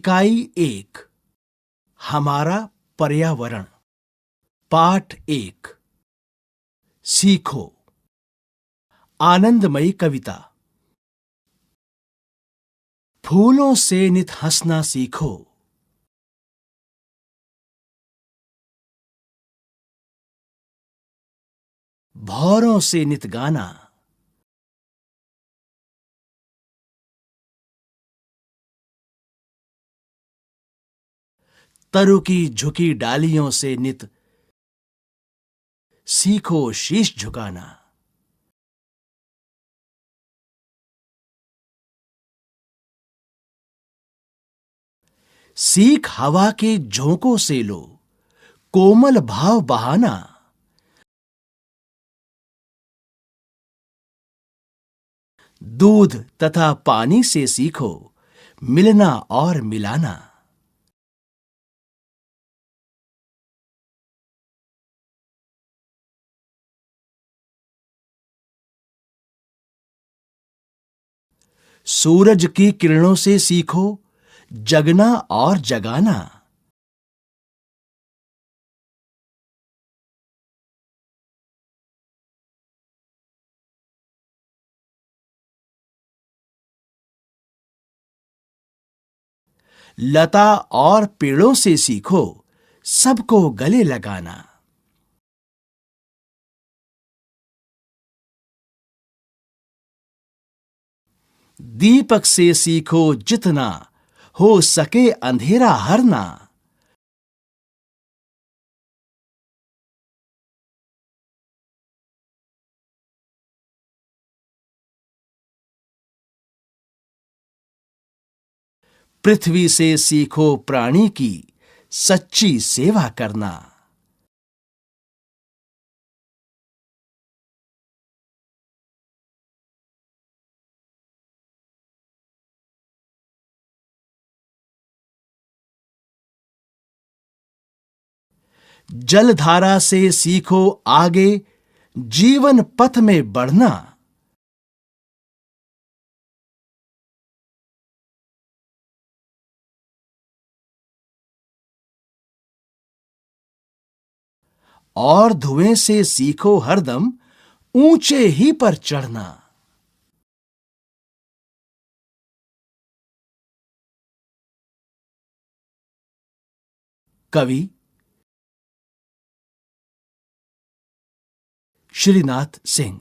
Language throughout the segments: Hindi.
इकाई 1 हमारा पर्यावरण। पाठ 1 सीखो। आनंदमयी कविता। फूलों से नित हंसना सीखो। भौरों से नित गाना। तरु की झुकी डालियों से नित सीखो शीश झुकाना। सीख हवा के झोंकों से लो कोमल भाव बहाना। दूध तथा पानी से सीखो मिलना और मिलाना। सूरज की किरणों से सीखो जगना और जगाना। लता और पेड़ों से सीखो सबको गले लगाना। दीपक से सीखो जितना हो सके अंधेरा हरना। पृथ्वी से सीखो प्राणी की सच्ची सेवा करना। जलधारा से सीखो आगे जीवन पथ में बढ़ना। और धुएं से सीखो हरदम ऊंचे ही पर चढ़ना। कवि श्रीनाथ सिंह।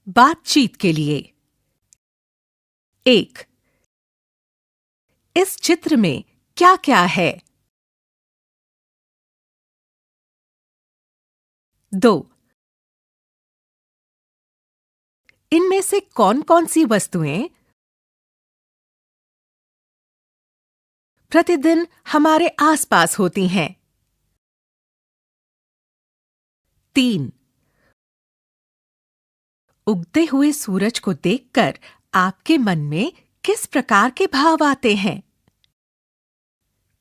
बातचीत के लिए। 1 इस चित्र में क्या क्या है? 2 इनमें से कौन-कौन सी वस्तुएं प्रतिदिन हमारे आसपास होती हैं? 3 उगते हुए सूरज को देखकर आपके मन में किस प्रकार के भाव आते हैं?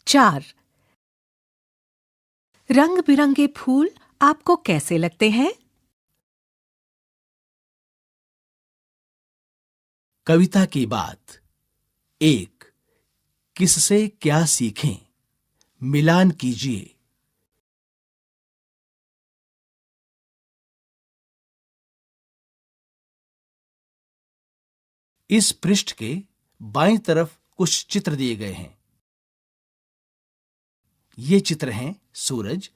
4 रंग-बिरंगे फूल आपको कैसे लगते हैं? कविता की बात। 1 किससे क्या सीखें? मिलान कीजिए। इस पृष्ठ के बाईं तरफ कुछ चित्र दिए गए हैं। ये चित्र हैं सूरज,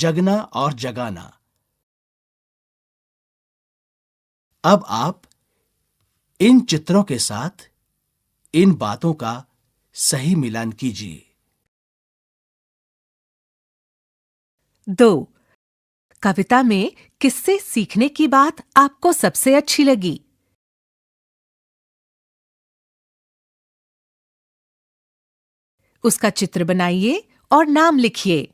जगना और जगाना। अब आप इन चित्रों के साथ इन बातों का सही मिलान कीजिए। 2 कविता में किससे सीखने की बात आपको सबसे अच्छी लगी? उसका चित्र बनाइए और नाम लिखिए।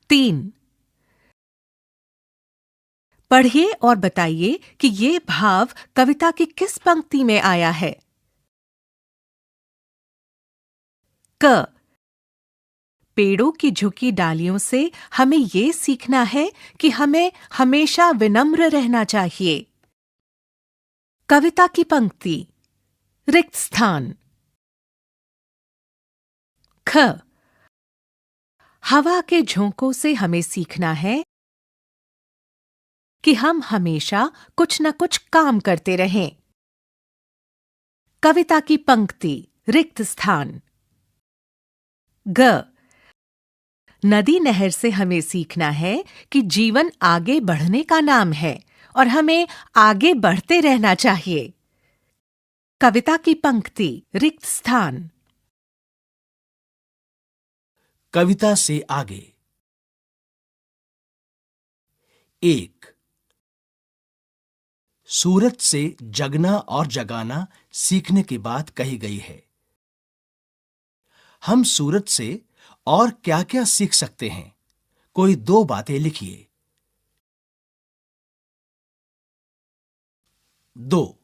3 पढ़िए और बताइए कि ये भाव कविता की किस पंक्ति में आया है। क। पेड़ों की झुकी डालियों से हमें ये सीखना है कि हमें हमेशा विनम्र रहना चाहिए। कविता की पंक्ति, रिक्त स्थान। ख। हवा के झोंकों से हमें सीखना है कि हम हमेशा कुछ न कुछ काम करते रहें। कविता की पंक्ति, रिक्त स्थान। ग। नदी नहर से हमें सीखना है कि जीवन आगे बढ़ने का नाम है और हमें आगे बढ़ते रहना चाहिए। कविता की पंक्ति, रिक्त स्थान। कविता से आगे। 1। सूरज से जगना और जगाना सीखने की बात कही गई है। हम सूरज से और क्या-क्या सीख सकते हैं? कोई 2 बातें लिखिए। 2।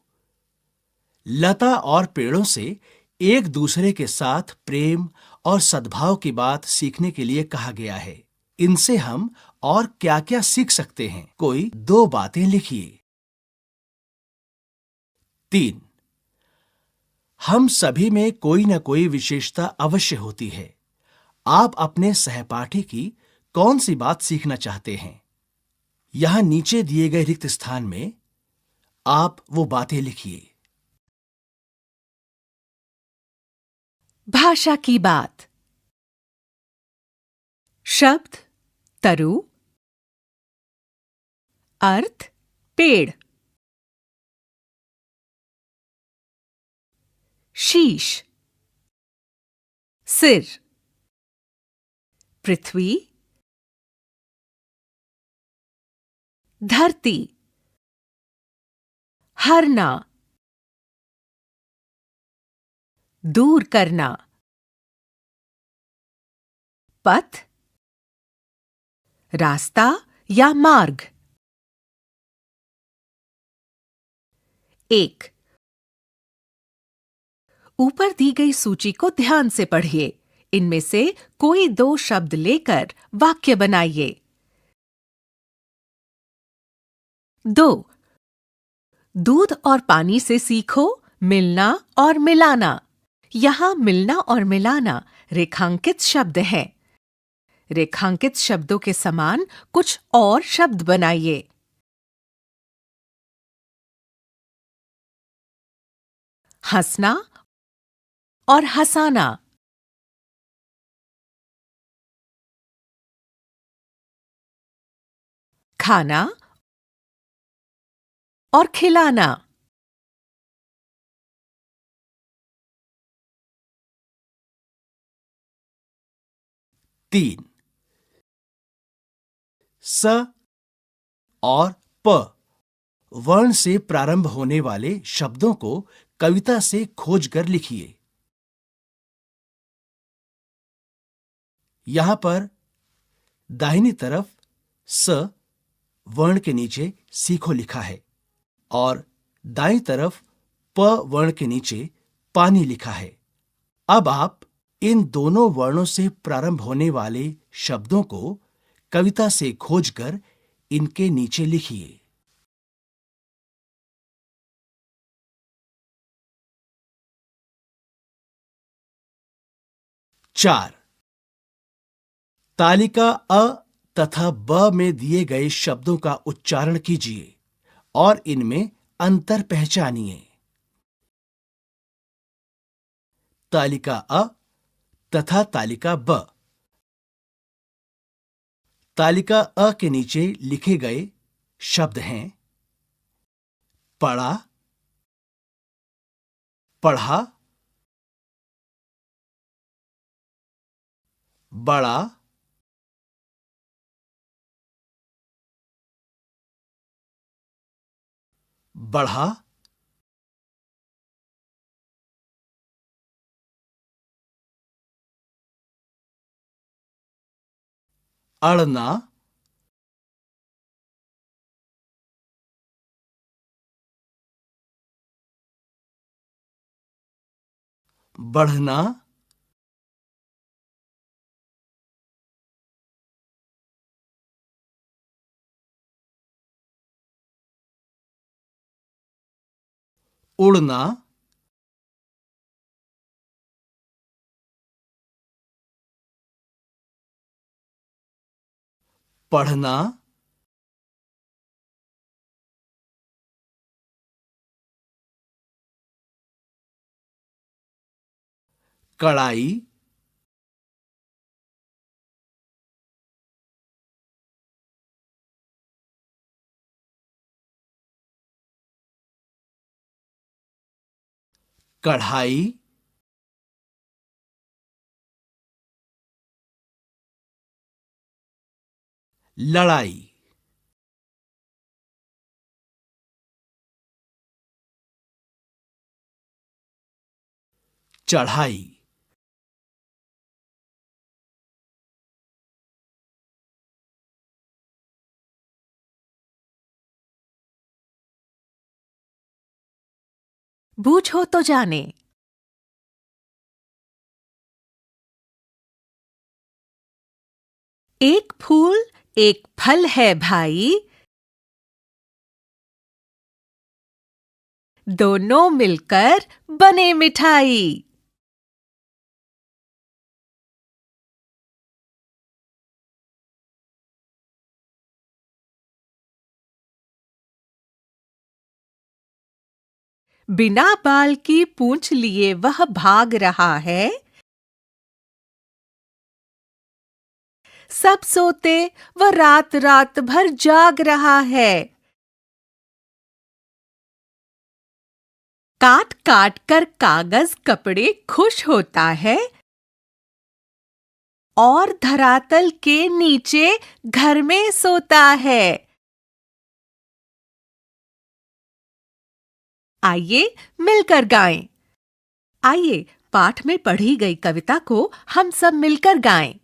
लता और पेड़ों से एक दूसरे के साथ प्रेम और सद्भाव की बात सीखने के लिए कहा गया है। इनसे हम और क्या-क्या सीख सकते हैं? कोई 2 बातें लिखिए। 3। हम सभी में कोई न कोई विशेषता अवश्य होती है। आप अपने सहपाठी की कौन सी बात सीखना चाहते हैं? यहां नीचे दिए गए रिक्त स्थान में आप वो बातें लिखिए। भाषा की बात। शब्द तरु, अर्थ पेड़। शीश सिर, पृथ्वी धरती, हरना दूर करना, पथ रास्ता या मार्ग। 1। ऊपर दी गई सूची को ध्यान से पढ़िए। इनमें से कोई 2 शब्द लेकर वाक्य बनाइए। 2। दूध और पानी से सीखो मिलना और मिलाना। यहां मिलना और मिलाना रेखांकित शब्द हैं। रेखांकित शब्दों के समान कुछ और शब्द बनाइए। हंसना और हंसाना। खाना और खिलाना। 3। स और प वर्ण से प्रारंभ होने वाले शब्दों को कविता से खोजकर लिखिए। यहां पर दाहिनी तरफ स वर्ण के नीचे सीखो लिखा है और दाईं तरफ प वर्ण के नीचे पानी लिखा है। अब आप इन दोनों वर्णों से प्रारंभ होने वाले शब्दों को कविता से खोजकर इनके नीचे लिखिए। 4। तालिका अ तथा ब में दिए गए शब्दों का उच्चारण कीजिए और इनमें अंतर पहचानिए। तालिका अ तथा तालिका ब। तालिका अ के नीचे लिखे गए शब्द हैं पढ़ा, पढ़ा, बड़ा, बढ़ा, अड़ना, बढ़ना, उड़ना, पढ़ना, कड़ाई, कढ़ाई, लड़ाई, चढ़ाई, बूझो तो जाने। एक फूल एक फल है भाई, दोनों मिलकर बने मिठाई। बिना बाल की पूंछ लिए वह भाग रहा है, सब सोते वह रात रात भर जाग रहा है। काट काट कर कागज कपड़े खुश होता है, और धरातल के नीचे घर में सोता है। आइए मिलकर गाएं। आइए पाठ में पढ़ी गई कविता को हम सब मिलकर गाएं।